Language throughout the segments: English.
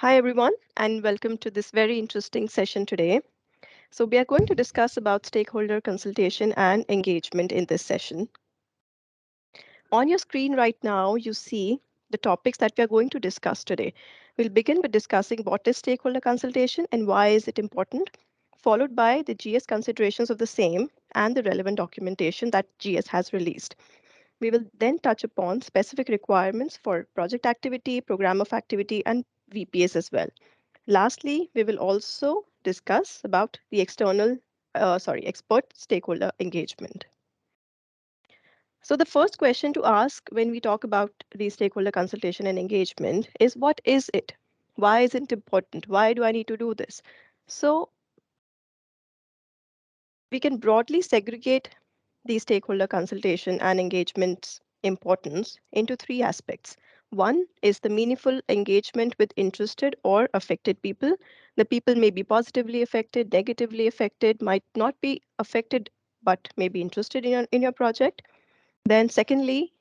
Hi everyone, and welcome to this very interesting session today. So we are going to discuss about stakeholder consultation and engagement in this session. On your screen right now, you see the topics that we are going to discuss today. We'll begin with discussing what is stakeholder consultation and why is it important, followed by the GS considerations of the same and the relevant documentation that GS has released. We will then touch upon specific requirements for project activity, program of activity, and VPS as well. Lastly, we will also discuss about the expert stakeholder engagement. So the first question to ask when we talk about the stakeholder consultation and engagement is what is it? Why is it important? Why do I need to do this? So we can broadly segregate the stakeholder consultation and engagement's importance into three aspects. One is the meaningful engagement with interested or affected people. The people may be positively affected, negatively affected, might not be affected, but may be interested in your project. Then, secondly,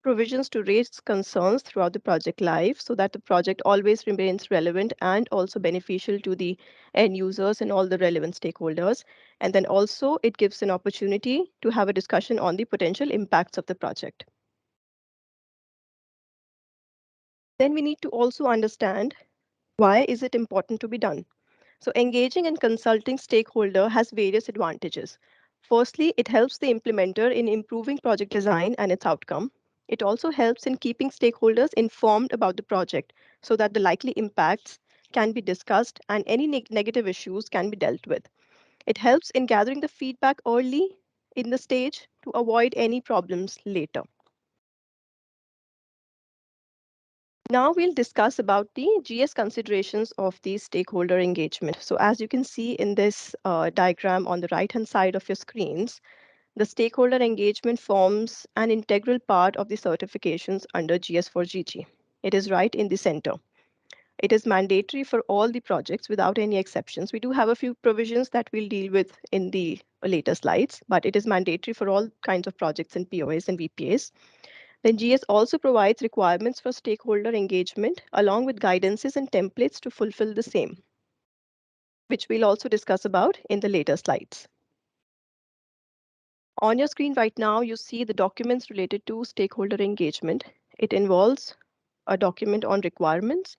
provisions to raise concerns throughout the project life so that the project always remains relevant and also beneficial to the end users and all the relevant stakeholders. And then also it gives an opportunity to have a discussion on the potential impacts of the project. Then we need to also understand why is it important to be done. So engaging and consulting stakeholder has various advantages. Firstly, it helps the implementer in improving project design and its outcome. It also helps in keeping stakeholders informed about the project so that the likely impacts can be discussed and any negative issues can be dealt with. It helps in gathering the feedback early in the stage to avoid any problems later. Now we'll discuss about the GS considerations of the stakeholder engagement. So as you can see in this diagram on the right-hand side of your screens, the stakeholder engagement forms an integral part of the certifications under GS4GG. It is right in the center. It is mandatory for all the projects without any exceptions. We do have a few provisions that we'll deal with in the later slides, but it is mandatory for all kinds of projects in POAs and VPAs. Then GS also provides requirements for stakeholder engagement along with guidances and templates to fulfill the same, which we'll also discuss about in the later slides. On your screen right now, you see the documents related to stakeholder engagement. It involves a document on requirements,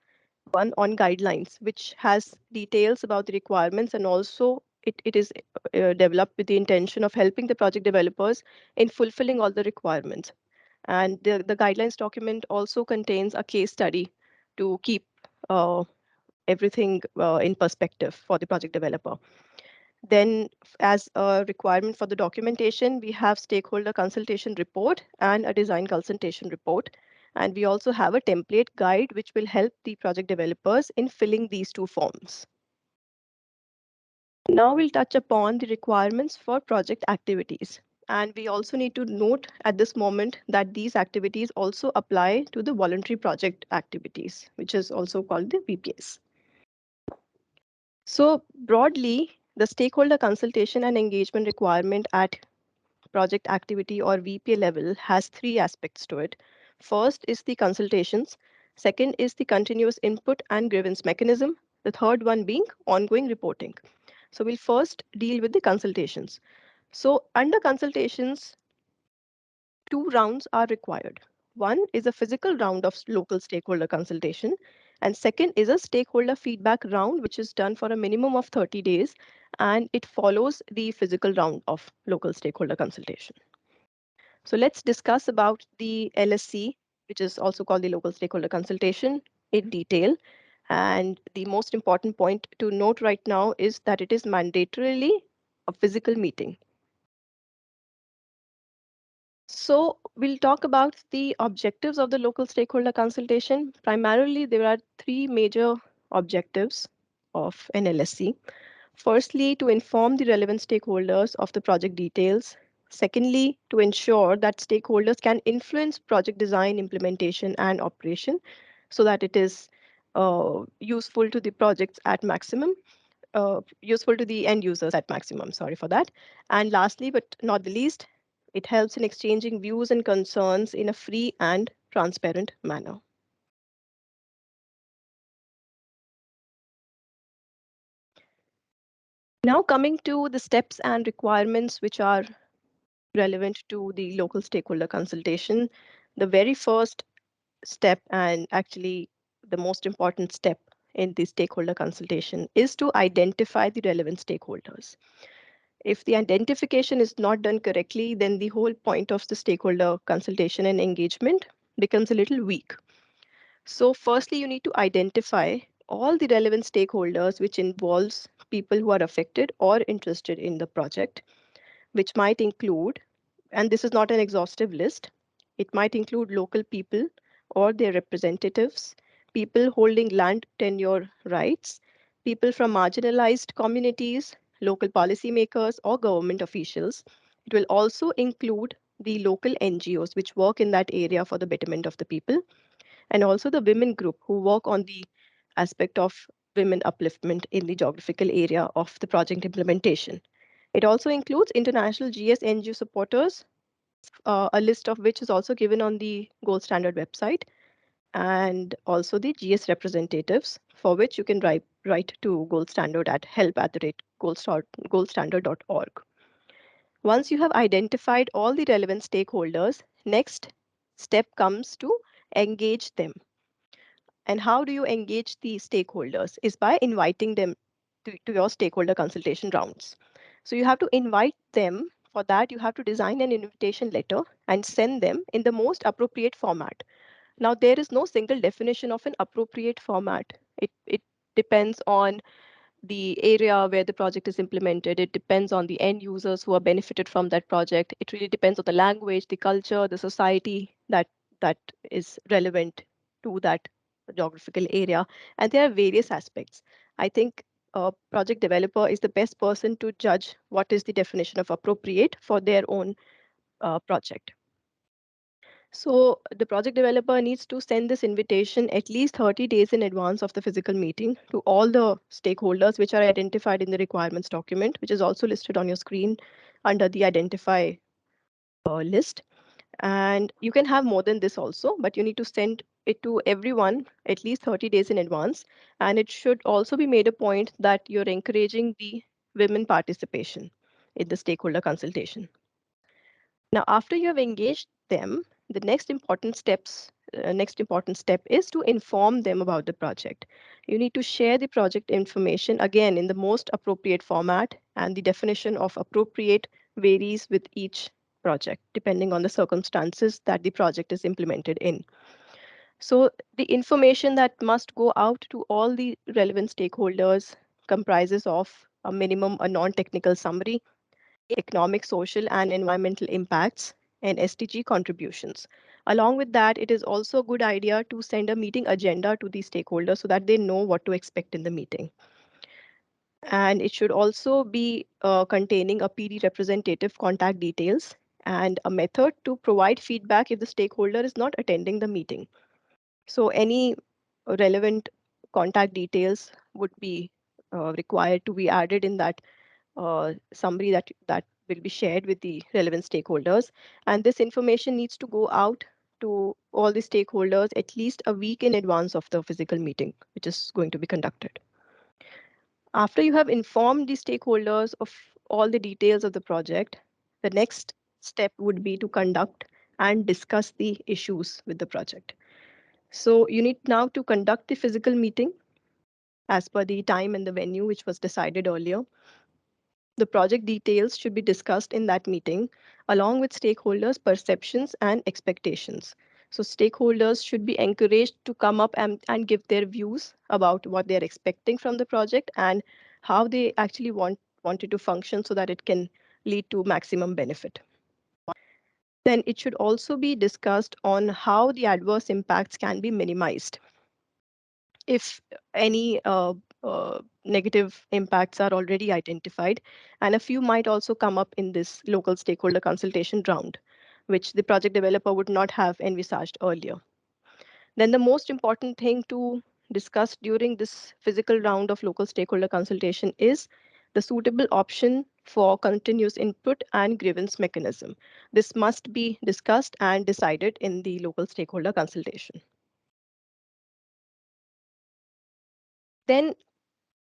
one on guidelines, which has details about the requirements and also it is developed with the intention of helping the project developers in fulfilling all the requirements. And the guidelines document also contains a case study to keep everything in perspective for the project developer. Then, as a requirement for the documentation, we have stakeholder consultation report and a design consultation report. And we also have a template guide which will help the project developers in filling these two forms. Now we'll touch upon the requirements for project activities. And we also need to note at this moment that these activities also apply to the voluntary project activities, which is also called the VPS. So broadly, the stakeholder consultation and engagement requirement at project activity or VPA level has three aspects to it. First is the consultations. Second is the continuous input and grievance mechanism. The third one being ongoing reporting. So we'll first deal with the consultations. So under consultations, two rounds are required. One is a physical round of local stakeholder consultation, and second is a stakeholder feedback round, which is done for a minimum of 30 days, and it follows the physical round of local stakeholder consultation. So let's discuss about the LSC, which is also called the local stakeholder consultation, in detail. And the most important point to note right now is that it is mandatorily a physical meeting. So we'll talk about the objectives of the local stakeholder consultation. Primarily, there are three major objectives of an LSC. Firstly, to inform the relevant stakeholders of the project details. Secondly, to ensure that stakeholders can influence project design, implementation, and operation so that it is useful to the projects at maximum, useful to the end users at maximum. Sorry for that. And lastly, but not the least, it helps in exchanging views and concerns in a free and transparent manner. Now coming to the steps and requirements which are relevant to the local stakeholder consultation, the very first step, and actually the most important step in the stakeholder consultation, is to identify the relevant stakeholders. If the identification is not done correctly, then the whole point of the stakeholder consultation and engagement becomes a little weak. So firstly, you need to identify all the relevant stakeholders, which involves people who are affected or interested in the project, which might include, and this is not an exhaustive list, it might include local people or their representatives, people holding land tenure rights, people from marginalized communities, local policymakers, or government officials. It will also include the local NGOs which work in that area for the betterment of the people, and also the women group who work on the aspect of women upliftment in the geographical area of the project implementation. It also includes international GS NGO supporters, a list of which is also given on the Gold Standard website, and also the GS representatives, for which you can write to Gold Standard at help@goldstandard.org. Once you have identified all the relevant stakeholders, next step comes to engage them. And how do you engage the stakeholders? Is by inviting them to your stakeholder consultation rounds. So you have to invite them. For that, you have to design an invitation letter and send them in the most appropriate format. Now, there is no single definition of an appropriate format. It depends on the area where the project is implemented. It depends on the end users who are benefited from that project. It really depends on the language, the culture, the society that is relevant to that geographical area. And there are various aspects. I think a project developer is the best person to judge what is the definition of appropriate for their own project. So the project developer needs to send this invitation at least 30 days in advance of the physical meeting to all the stakeholders which are identified in the requirements document, which is also listed on your screen under the identify list. And you can have more than this also, but you need to send it to everyone at least 30 days in advance. And it should also be made a point that you're encouraging the women participation in the stakeholder consultation. Now, after you have engaged them, the next important step is to inform them about the project. You need to share the project information again in the most appropriate format, and the definition of appropriate varies with each project depending on the circumstances that the project is implemented in. So the information that must go out to all the relevant stakeholders comprises of a non-technical summary, economic, social, and environmental impacts, and SDG contributions. Along with that, it is also a good idea to send a meeting agenda to the stakeholders so that they know what to expect in the meeting. And it should also be containing a PD representative contact details and a method to provide feedback if the stakeholder is not attending the meeting. So any relevant contact details would be required to be added in that summary that will be shared with the relevant stakeholders. And this information needs to go out to all the stakeholders at least a week in advance of the physical meeting, which is going to be conducted. After you have informed the stakeholders of all the details of the project, the next step would be to conduct and discuss the issues with the project. So you need now to conduct the physical meeting as per the time and the venue which was decided earlier. The project details should be discussed in that meeting, along with stakeholders' perceptions and expectations. So, stakeholders should be encouraged to come up and give their views about what they're expecting from the project and how they actually want it to function so that it can lead to maximum benefit. Then it should also be discussed on how the adverse impacts can be minimized if any negative impacts are already identified, and a few might also come up in this local stakeholder consultation round, which the project developer would not have envisaged earlier. Then the most important thing to discuss during this physical round of local stakeholder consultation is the suitable option for continuous input and grievance mechanism. This must be discussed and decided in the local stakeholder consultation. Then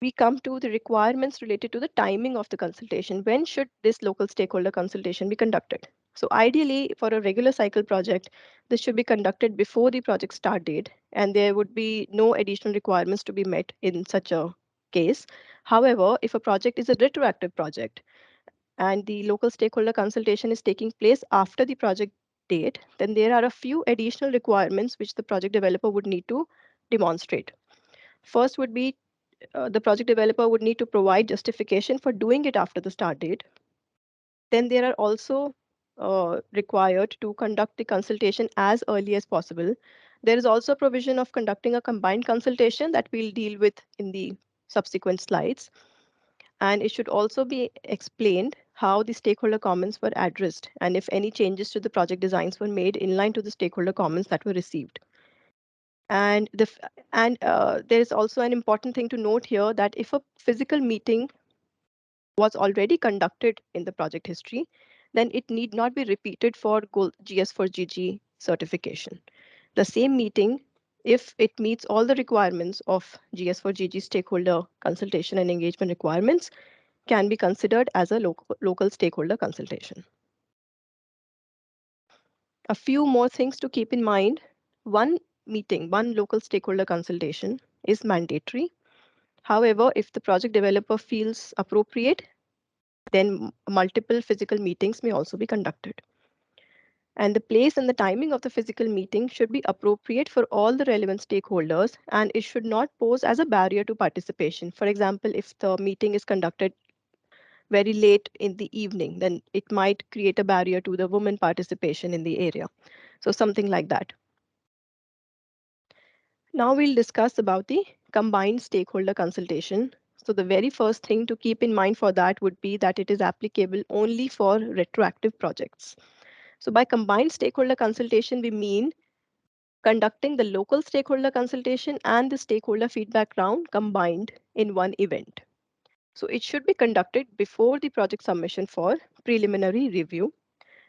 we come to the requirements related to the timing of the consultation. When should this local stakeholder consultation be conducted? So ideally, for a regular cycle project, this should be conducted before the project start date, and there would be no additional requirements to be met in such a case. However, if a project is a retroactive project and the local stakeholder consultation is taking place after the project date, then there are a few additional requirements which the project developer would need to demonstrate. First would be the project developer would need to provide justification for doing it after the start date. Then there are also required to conduct the consultation as early as possible. There is also a provision of conducting a combined consultation that we'll deal with in the subsequent slides. And it should also be explained how the stakeholder comments were addressed and if any changes to the project designs were made in line to the stakeholder comments that were received. And there is also an important thing to note here that if a physical meeting was already conducted in the project history, then it need not be repeated for GS4GG certification. The same meeting, if it meets all the requirements of GS4GG stakeholder consultation and engagement requirements, can be considered as a local stakeholder consultation. A few more things to keep in mind. One meeting, one local stakeholder consultation is mandatory. However, if the project developer feels appropriate, then multiple physical meetings may also be conducted. And the place and the timing of the physical meeting should be appropriate for all the relevant stakeholders, and it should not pose as a barrier to participation. For example, if the meeting is conducted very late in the evening, then it might create a barrier to the women participation in the area. So something like that. Now we'll discuss about the combined stakeholder consultation. So the very first thing to keep in mind for that would be that it is applicable only for retroactive projects. So by combined stakeholder consultation, we mean conducting the local stakeholder consultation and the stakeholder feedback round combined in one event. So it should be conducted before the project submission for preliminary review.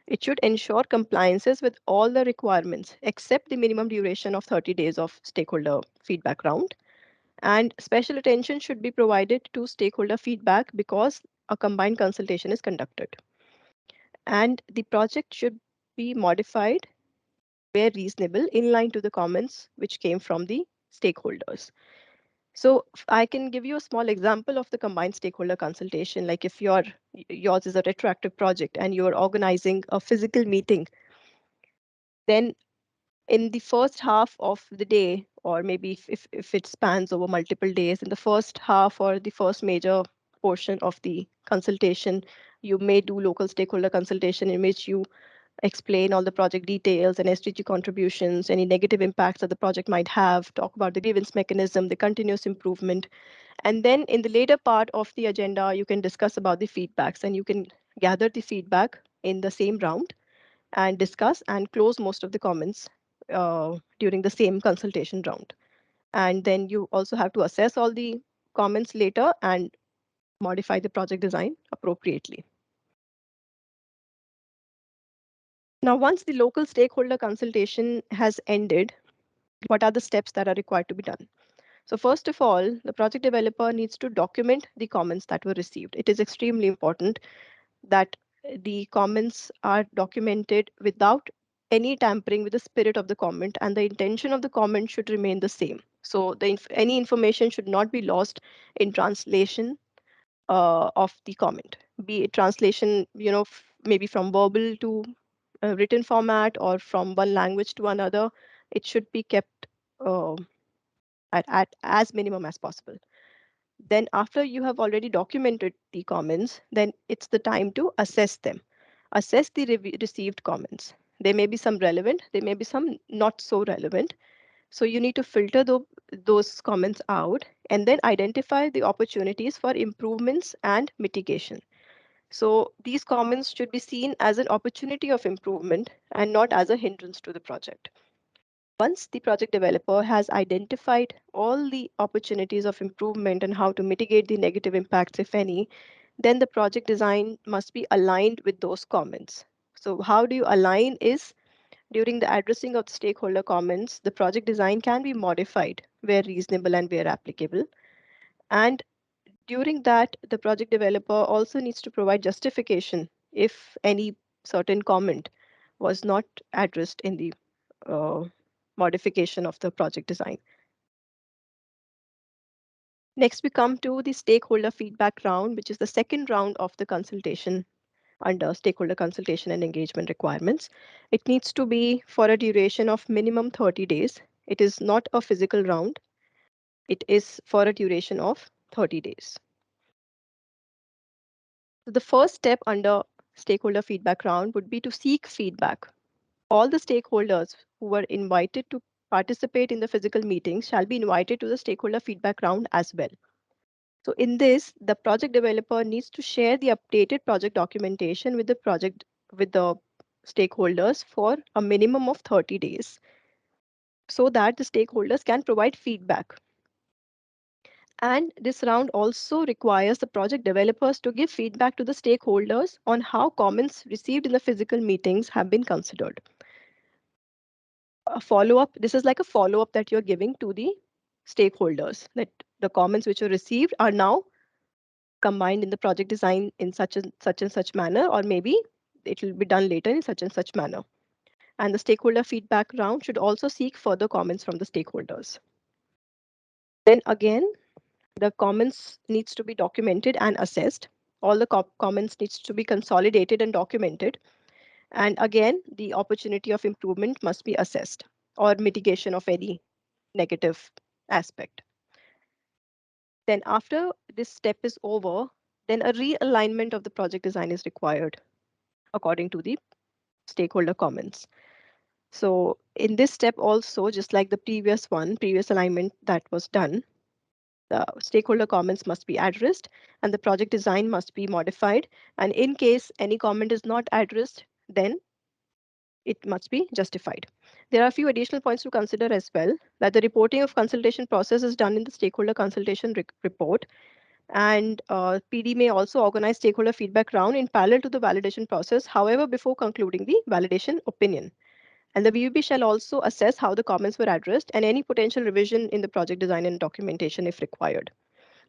It should ensure compliances with all the requirements except the minimum duration of 30 days of stakeholder feedback round. And special attention should be provided to stakeholder feedback because a combined consultation is conducted. And the project should be modified where reasonable in line to the comments which came from the stakeholders. So I can give you a small example of the combined stakeholder consultation. Like if yours is a retroactive project and you're organizing a physical meeting, then in the first half of the day, or maybe if it spans over multiple days, in the first half or the first major portion of the consultation, you may do local stakeholder consultation in which you explain all the project details and SDG contributions, any negative impacts that the project might have, talk about the grievance mechanism, the continuous improvement. And then in the later part of the agenda, you can discuss about the feedbacks and you can gather the feedback in the same round and discuss and close most of the comments during the same consultation round. And then you also have to assess all the comments later and modify the project design appropriately. Now, once the local stakeholder consultation has ended, what are the steps that are required to be done? So first of all, the project developer needs to document the comments that were received. It is extremely important that the comments are documented without any tampering with the spirit of the comment, and the intention of the comment should remain the same. So any information should not be lost in translation of the comment, be it translation, maybe from verbal to written format or from one language to another. It should be kept uh, at as minimum as possible. Then after you have already documented the comments, then it's the time to assess them. Assess the received comments. There may be some relevant, there may be some not so relevant. So you need to filter those comments out and then identify the opportunities for improvements and mitigation. So these comments should be seen as an opportunity of improvement and not as a hindrance to the project. Once the project developer has identified all the opportunities of improvement and how to mitigate the negative impacts, if any, then the project design must be aligned with those comments. So how do you align is during the addressing of the stakeholder comments, the project design can be modified where reasonable and where applicable. And During that, the project developer also needs to provide justification if any certain comment was not addressed in the uh, modification of the project design. Next, we come to the stakeholder feedback round, which is the second round of the consultation under stakeholder consultation and engagement requirements. It needs to be for a duration of minimum 30 days. It is not a physical round. It is for a duration of 30 days. So the first step under stakeholder feedback round would be to seek feedback. All the stakeholders who were invited to participate in the physical meetings shall be invited to the stakeholder feedback round as well. So in this, the project developer needs to share the updated project documentation with the stakeholders for a minimum of 30 days so that the stakeholders can provide feedback. And this round also requires the project developers to give feedback to the stakeholders on how comments received in the physical meetings have been considered. A follow-up, this is like a follow-up that you're giving to the stakeholders, that the comments which were received are now combined in the project design in such manner, or maybe it will be done later in such and such manner. And the stakeholder feedback round should also seek further comments from the stakeholders. Then again, the comments needs to be documented and assessed. All the comments needs to be consolidated and documented. And again, the opportunity of improvement must be assessed or mitigation of any negative aspect. Then after this step is over, then a realignment of the project design is required according to the stakeholder comments. So in this step also, just like the previous alignment that was done, the stakeholder comments must be addressed and the project design must be modified. And in case any comment is not addressed, then it must be justified. There are a few additional points to consider as well, that the reporting of consultation process is done in the stakeholder consultation report. And PD may also organize stakeholder feedback round in parallel to the validation process, however, before concluding the validation opinion. And the VVP shall also assess how the comments were addressed and any potential revision in the project design and documentation if required.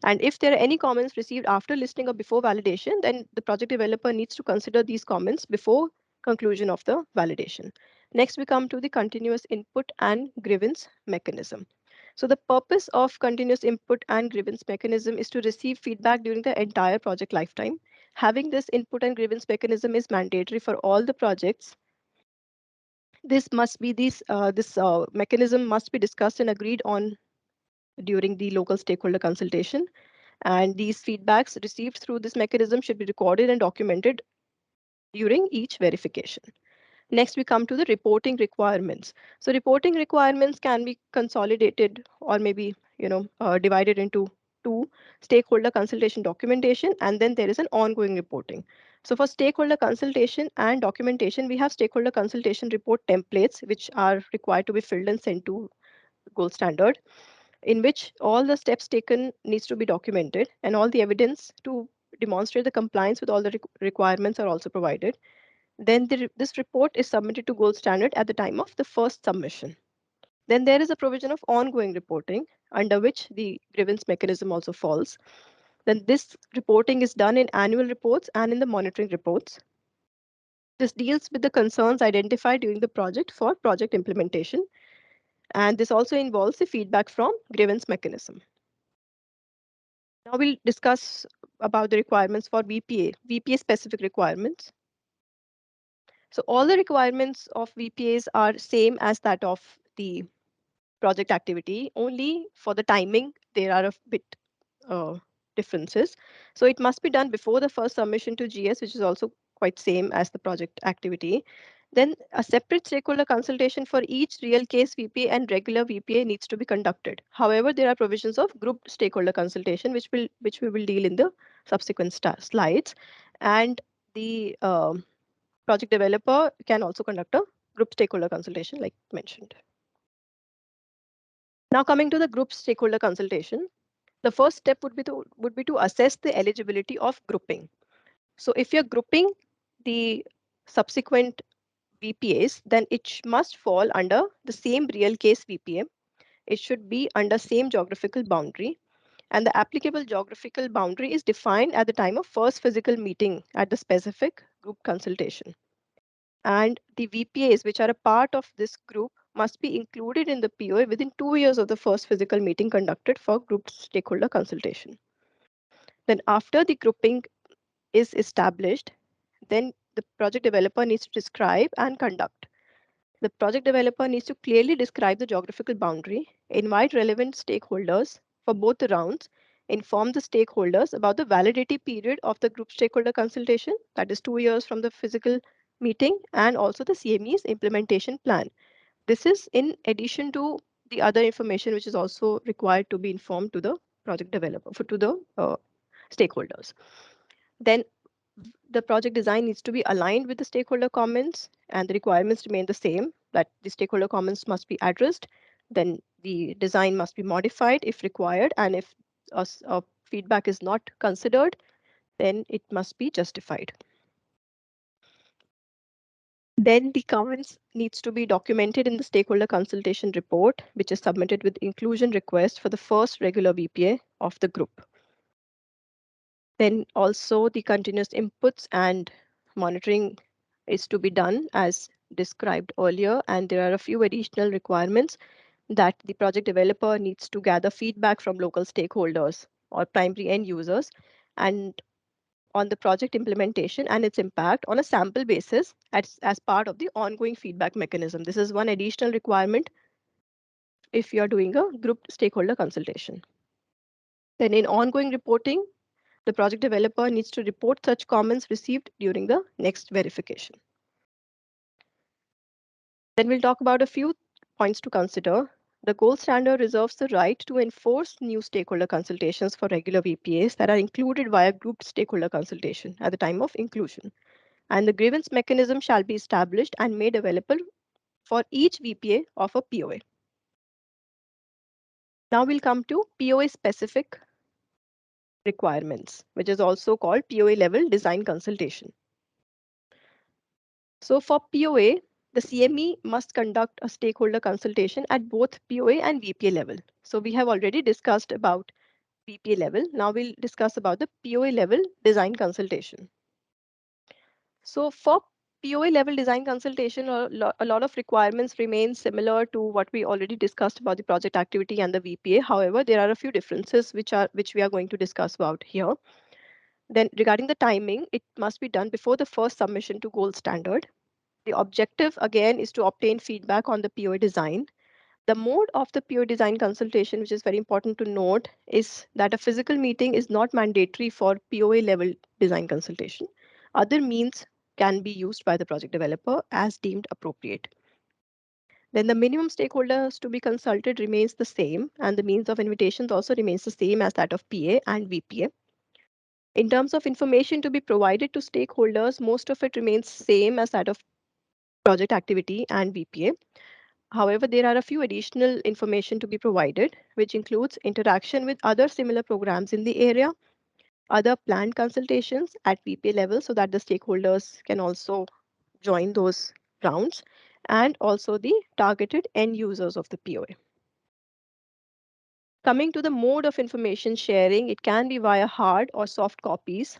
And if there are any comments received after listing or before validation, then the project developer needs to consider these comments before conclusion of the validation. Next, we come to the continuous input and grievance mechanism. So the purpose of continuous input and grievance mechanism is to receive feedback during the entire project lifetime. Having this input and grievance mechanism is mandatory for all the projects. This mechanism must be discussed and agreed on during the local stakeholder consultation. And these feedbacks received through this mechanism should be recorded and documented during each verification. Next, we come to the reporting requirements. So reporting requirements can be consolidated or maybe divided into two: stakeholder consultation documentation, and then there is an ongoing reporting. So for stakeholder consultation and documentation, we have stakeholder consultation report templates, which are required to be filled and sent to gold standard, in which all the steps taken needs to be documented and all the evidence to demonstrate the compliance with all the requirements are also provided. Then this report is submitted to gold standard at the time of the first submission. Then there is a provision of ongoing reporting, under which the grievance mechanism also falls. Then this reporting is done in annual reports and in the monitoring reports. This deals with the concerns identified during the project for project implementation. And this also involves the feedback from grievance mechanism. Now we'll discuss about the requirements for VPA specific requirements. So all the requirements of VPAs are same as that of the project activity. Only for the timing, there are a bit uh, differences. So it must be done before the first submission to GS, which is also quite same as the project activity. Then a separate stakeholder consultation for each real case VPA and regular VPA needs to be conducted. However, there are provisions of group stakeholder consultation, which we will deal in the subsequent slides. And the project developer can also conduct a group stakeholder consultation, like mentioned. Now coming to the group stakeholder consultation, the first step would be to assess the eligibility of grouping. So if you're grouping the subsequent VPAs, then it must fall under the same real case VPA. It should be under same geographical boundary. And the applicable geographical boundary is defined at the time of first physical meeting at the specific group consultation. And the VPAs, which are a part of this group, must be included in the POA within 2 years of the first physical meeting conducted for group stakeholder consultation. Then after the grouping is established, then the project developer needs to describe and conduct. The project developer needs to clearly describe the geographical boundary, invite relevant stakeholders for both the rounds, inform the stakeholders about the validity period of the group stakeholder consultation, that is 2 years from the physical meeting, and also the CME's implementation plan. This is in addition to the other information which is also required to be informed to the project developer, to the stakeholders. Then the project design needs to be aligned with the stakeholder comments and the requirements remain the same, that the stakeholder comments must be addressed. Then the design must be modified if required, and if a feedback is not considered, then it must be justified. Then the comments needs to be documented in the stakeholder consultation report, which is submitted with inclusion request for the first regular VPA of the group. Then also the continuous inputs and monitoring is to be done as described earlier, and there are a few additional requirements that the project developer needs to gather feedback from local stakeholders or primary end users and on the project implementation and its impact on a sample basis as part of the ongoing feedback mechanism. This is one additional requirement if you are doing a group stakeholder consultation. Then in ongoing reporting, the project developer needs to report such comments received during the next verification. Then we'll talk about a few points to consider. The gold standard reserves the right to enforce new stakeholder consultations for regular VPAs that are included via grouped stakeholder consultation at the time of inclusion. And the grievance mechanism shall be established and made available for each VPA of a POA. Now we'll come to POA specific requirements, which is also called POA level design consultation. So for POA, the CME must conduct a stakeholder consultation at both POA and VPA level. So we have already discussed about VPA level. Now we'll discuss about the POA level design consultation. So for POA level design consultation, a lot of requirements remain similar to what we already discussed about the project activity and the VPA. However, there are a few differences which we are going to discuss about here. Then regarding the timing, it must be done before the first submission to gold standard. The objective again is to obtain feedback on the POA design. The mode of the POA design consultation, which is very important to note, is that a physical meeting is not mandatory for POA level design consultation. Other means can be used by the project developer as deemed appropriate. Then the minimum stakeholders to be consulted remains the same, and the means of invitations also remains the same as that of PA and VPA. In terms of information to be provided to stakeholders, most of it remains same as that of project activity and VPA. However, there are a few additional information to be provided, which includes interaction with other similar programs in the area, other planned consultations at VPA level so that the stakeholders can also join those rounds, and also the targeted end users of the POA. Coming to the mode of information sharing, it can be via hard or soft copies.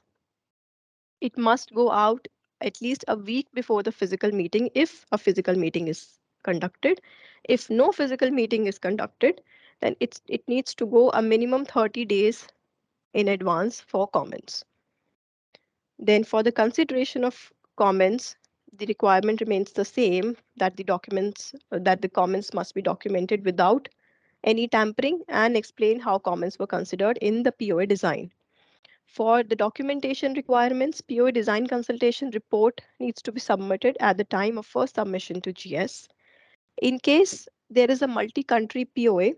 It must go out at least a week before the physical meeting if a physical meeting is conducted. If no physical meeting is conducted, then it needs to go a minimum 30 days in advance for comments. Then for the consideration of comments, the requirement remains the same that the comments must be documented without any tampering and explain how comments were considered in the POA design. For the documentation requirements, POA design consultation report needs to be submitted at the time of first submission to GS. In case there is a multi-country POA,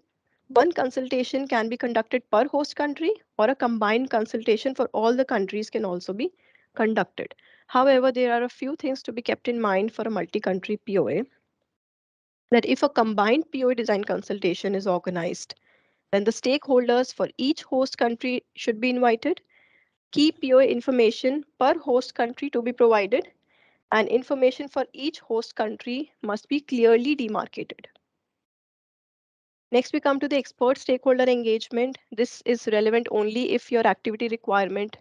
one consultation can be conducted per host country or a combined consultation for all the countries can also be conducted. However, there are a few things to be kept in mind for a multi-country POA, that if a combined POA design consultation is organized, then the stakeholders for each host country should be invited. Key POA information per host country to be provided, and information for each host country must be clearly demarcated. Next, we come to the expert stakeholder engagement. This is relevant only if your activity requirement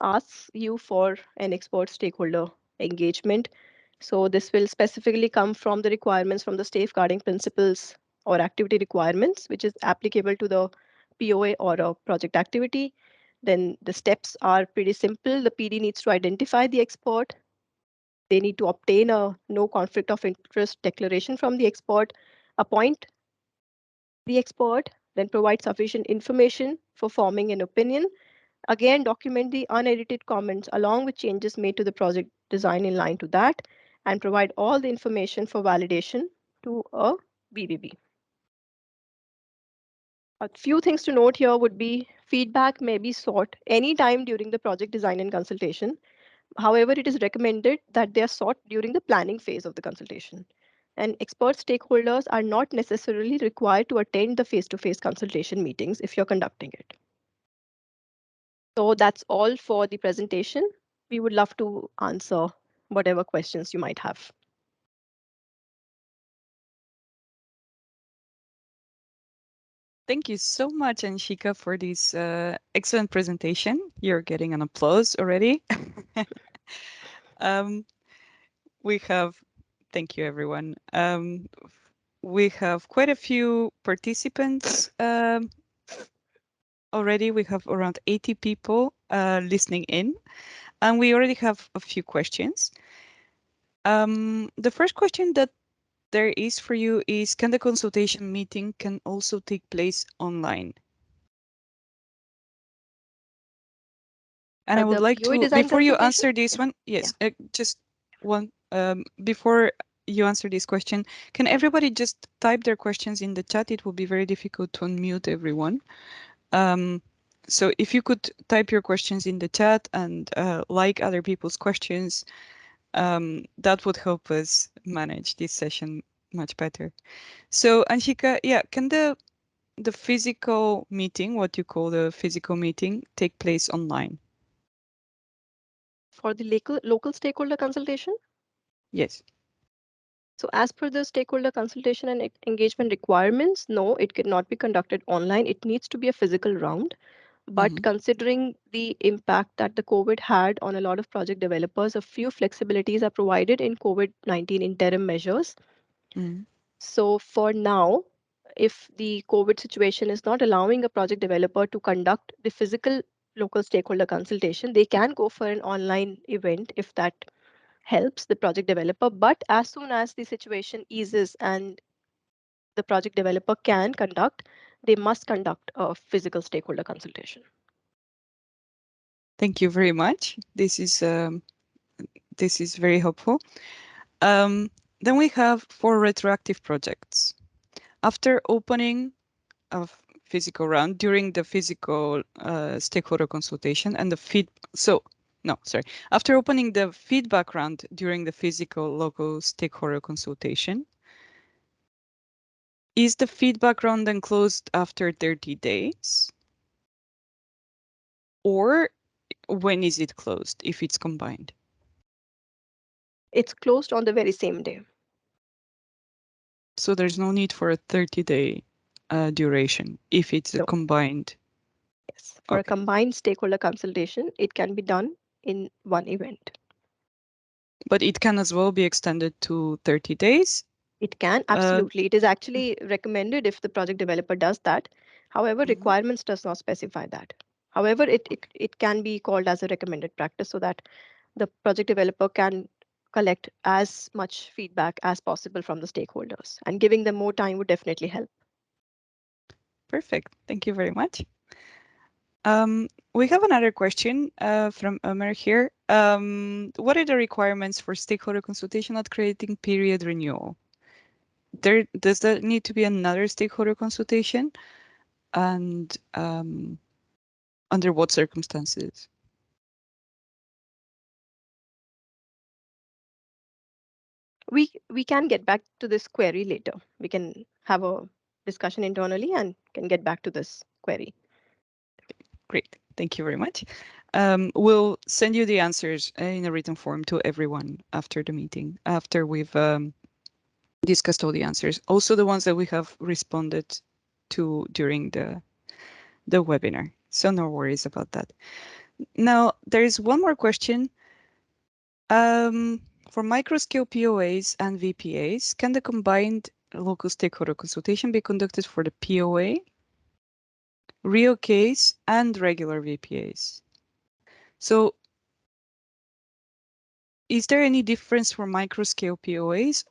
asks you for an expert stakeholder engagement. So this will specifically come from the requirements from the safeguarding principles or activity requirements, which is applicable to the POA or a project activity. Then the steps are pretty simple. The PD needs to identify the expert. They need to obtain a no conflict of interest declaration from the expert, appoint the expert, then provide sufficient information for forming an opinion. Again, document the unedited comments along with changes made to the project design in line to that, and provide all the information for validation to a BBB. A few things to note here would be feedback may be sought anytime during the project design and consultation. However, it is recommended that they are sought during the planning phase of the consultation. And expert stakeholders are not necessarily required to attend the face-to-face consultation meetings if you're conducting it. So that's all for the presentation. We would love to answer whatever questions you might have. Thank you so much, Anshika, for this excellent presentation. You're getting an applause already. um, we have, thank you, everyone. We have quite a few participants already. We have around 80 people listening in, and we already have a few questions. The first question that there is for you is, can the consultation meeting can also take place online? And I would The like POA to, design before you consultation? answer this Yeah, one, yeah. yes, just one, before you answer this question, can everybody just type their questions in the chat? It will be very difficult to unmute everyone. Um, so if you could type your questions in the chat and like other people's questions, that would help us manage this session much better. So Anshika, yeah, can the physical meeting, what you call the physical meeting, take place online? For the local stakeholder consultation? Yes. So as per the stakeholder consultation and engagement requirements, no, it cannot be conducted online. It needs to be a physical round. But Mm-hmm. considering the impact that the COVID had on a lot of project developers, a few flexibilities are provided in COVID-19 interim measures. Mm-hmm. So for now, if the COVID situation is not allowing a project developer to conduct the physical local stakeholder consultation, they can go for an online event if that helps the project developer. But as soon as the situation eases and the project developer can conduct, they must conduct a physical stakeholder consultation. Thank you very much. This is very helpful. Um, then we have for retroactive projects. After opening a physical round during the physical stakeholder consultation and the feed. So no, sorry. After opening the feedback round during the physical local stakeholder consultation, is the feedback round then closed after 30 days? Or when is it closed if it's combined? It's closed on the very same day. So there's no need for a 30-day duration if it's a No, combined. yes. For a Okay. combined stakeholder consultation, it can be done in one event. But it can as well be extended to 30 days. It can, Uh, absolutely. It is actually recommended if the project developer does that. However, mhm. requirements does not specify that. However, it can be called as a recommended practice so that the project developer can collect as much feedback as possible from the stakeholders. And giving them more time would definitely help. Perfect. Thank you very much. We have another question from Ömer here. What are the requirements for stakeholder consultation at creating period renewal? Does there need to be another stakeholder consultation? And under what circumstances? We can get back to this query later. We can have a discussion internally and can get back to this query. Great. Thank you very much. We'll send you the answers in a written form to everyone after the meeting, after we've discussed all the answers, also the ones that we have responded to during the webinar. So no worries about that. Now, there is one more question. For microscale POAs and VPAs, can the combined local stakeholder consultation be conducted for the POA, real case, and regular VPAs? So is there any difference for microscale POAs,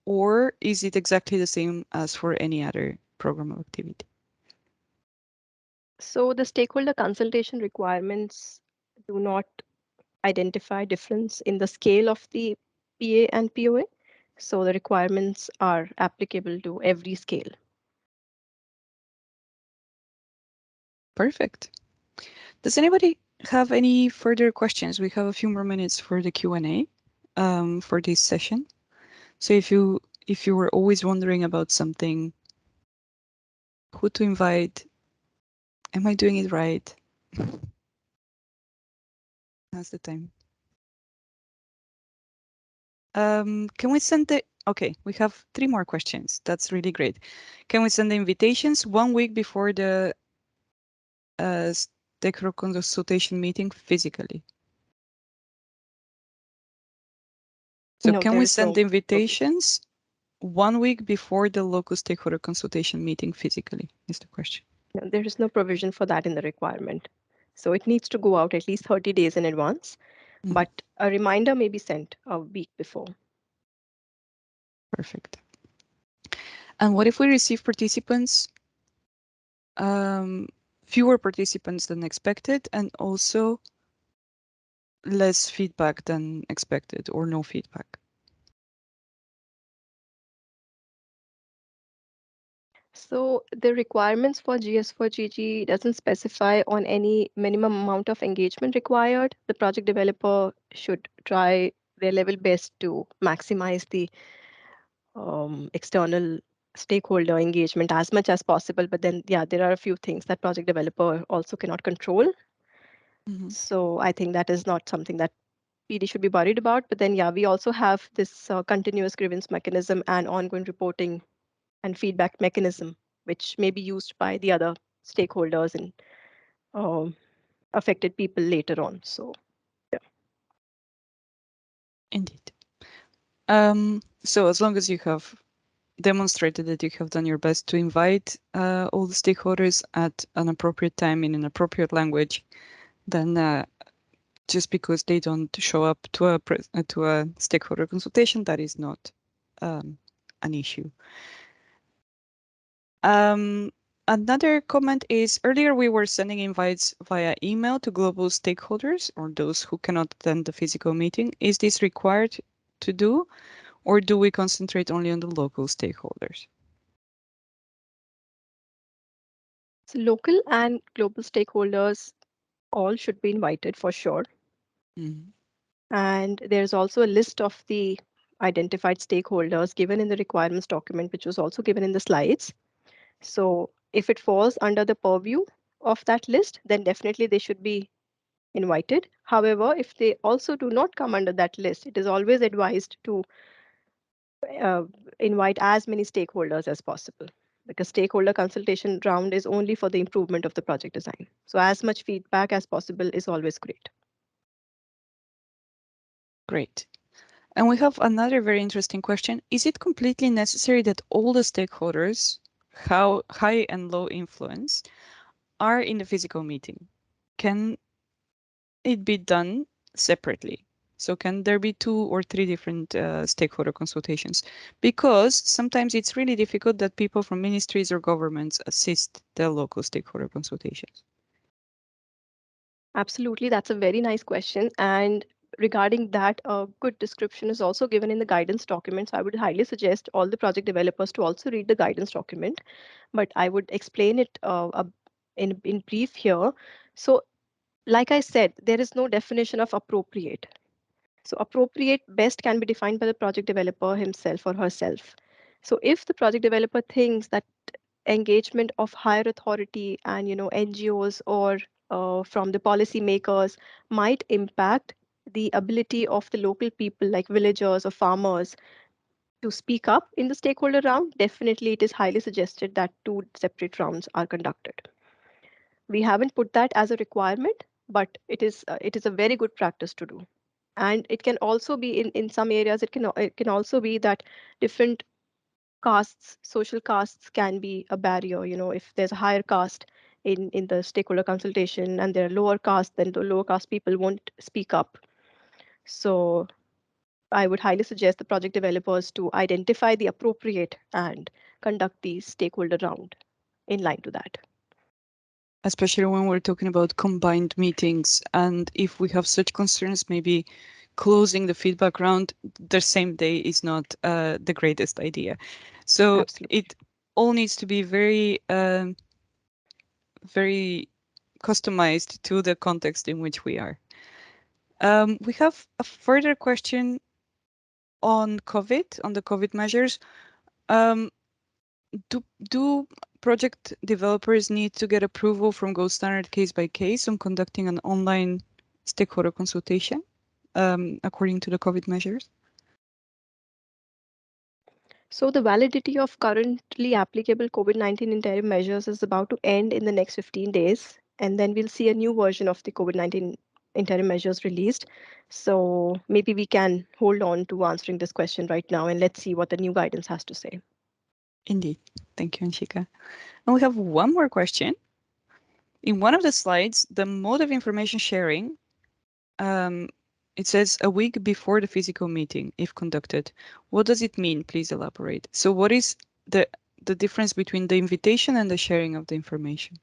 or is it exactly the same as for any other program of activity? So the stakeholder consultation requirements do not identify difference in the scale of the PA and POA. So the requirements are applicable to every scale. Perfect. Does anybody have any further questions? We have a few more minutes for the Q&A for this session. So if you were always wondering about something, who to invite, am I doing it right? Now's the time. Can we send the, okay, we have 3 more questions. That's really great. Can we send the invitations 1 week before the stakeholder consultation meeting physically? So No, can there we is send no the provision. invitations 1 week before the local stakeholder consultation meeting physically, is the question. No, there is no provision for that in the requirement. So it needs to go out at least 30 days in advance, Mhm. but a reminder may be sent a week before. Perfect. And what if we receive participants, fewer participants than expected, and also less feedback than expected, or no feedback? So the requirements for GS4GG doesn't specify on any minimum amount of engagement required. The project developer should try their level best to maximize the external stakeholder engagement as much as possible. But then, yeah, there are a few things that project developer also cannot control. Mhm. So I think that is not something that PD should be worried about. But then, yeah, we also have this continuous grievance mechanism and ongoing reporting and feedback mechanism, which may be used by the other stakeholders and um, affected people later on. So, yeah. Indeed. So as long as you have demonstrated that you have done your best to invite all the stakeholders at an appropriate time in an appropriate language, then just because they don't show up to a stakeholder consultation, that is not an issue. Another comment is, earlier we were sending invites via email to global stakeholders or those who cannot attend the physical meeting. Is this required to do, or do we concentrate only on the local stakeholders? So local and global stakeholders all should be invited for sure. Mhm. And there's also a list of the identified stakeholders given in the requirements document, which was also given in the slides. So if it falls under the purview of that list, then definitely they should be invited. However, if they also do not come under that list, it is always advised to uh, invite as many stakeholders as possible, because stakeholder consultation round is only for the improvement of the project design. So as much feedback as possible is always great. Great. And we have another very interesting question. Is it completely necessary that all the stakeholders, how high and low influence, are in the physical meeting? Can it be done separately? So can there be 2 or 3 different stakeholder consultations? Because sometimes it's really difficult that people from ministries or governments assist the local stakeholder consultations. Absolutely, that's a very nice question. And regarding that, a good description is also given in the guidance document. So I would highly suggest all the project developers to also read the guidance document. But I would explain it in brief here. So, like I said, there is no definition of appropriate. So appropriate best can be defined by the project developer himself or herself. So if the project developer thinks that engagement of higher authority and NGOs or from the policy makers might impact the ability of the local people like villagers or farmers, to speak up in the stakeholder round, definitely it is highly suggested that two separate rounds are conducted. We haven't put that as a requirement, but it is a very good practice to do. And it can also be in some areas, it can also be that different castes, social castes can be a barrier. If there's a higher caste in the stakeholder consultation and there are lower caste, then the lower caste people won't speak up. So I would highly suggest the project developers to identify the appropriate and conduct the stakeholder round in line to that. Especially when we're talking about combined meetings. And if we have such concerns, maybe closing the feedback round the same day is not the greatest idea. So Absolutely. it all needs to be very, very customized to the context in which we are. We have a further question on COVID, on the COVID measures. Um, do project developers need to get approval from Gold Standard case by case on conducting an online stakeholder consultation according to the COVID measures? So the validity of currently applicable COVID-19 interim measures is about to end in the next 15 days, and then we'll see a new version of the COVID-19 interim measures released. So maybe we can hold on to answering this question right now, and let's see what the new guidance has to say. Indeed. Thank you, Anshika. And we have one more question. In one of the slides, the mode of information sharing, um, it says a week before the physical meeting, if conducted. What does it mean? Please elaborate. So what is the difference between the invitation and the sharing of the information?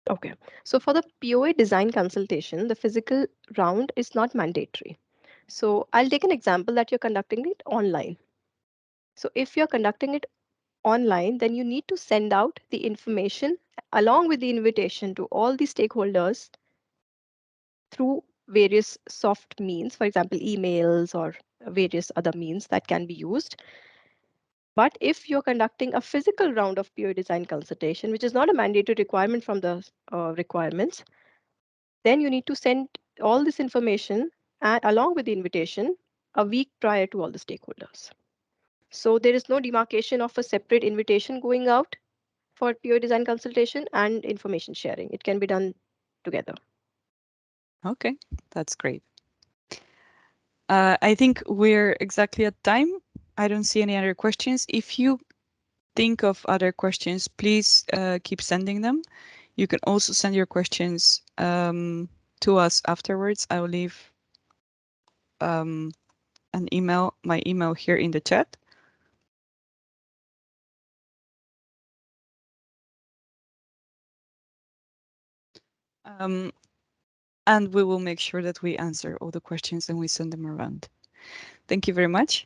Okay, so for the POA design consultation, the physical round is not mandatory. So I'll take an example that you're conducting it online. So if you're conducting it online, then you need to send out the information along with the invitation to all the stakeholders through various soft means, for example, emails or various other means that can be used. But if you're conducting a physical round of POA design consultation, which is not a mandatory requirement from the requirements, then you need to send all this information along with the invitation a week prior to all the stakeholders. So there is no demarcation of a separate invitation going out for POA design consultation and information sharing. It can be done together. Okay, that's great. I think we're exactly at time. I don't see any other questions. If you think of other questions, please keep sending them. You can also send your questions to us afterwards. I will leave my email here in the chat. And we will make sure that we answer all the questions and we send them around. Thank you very much.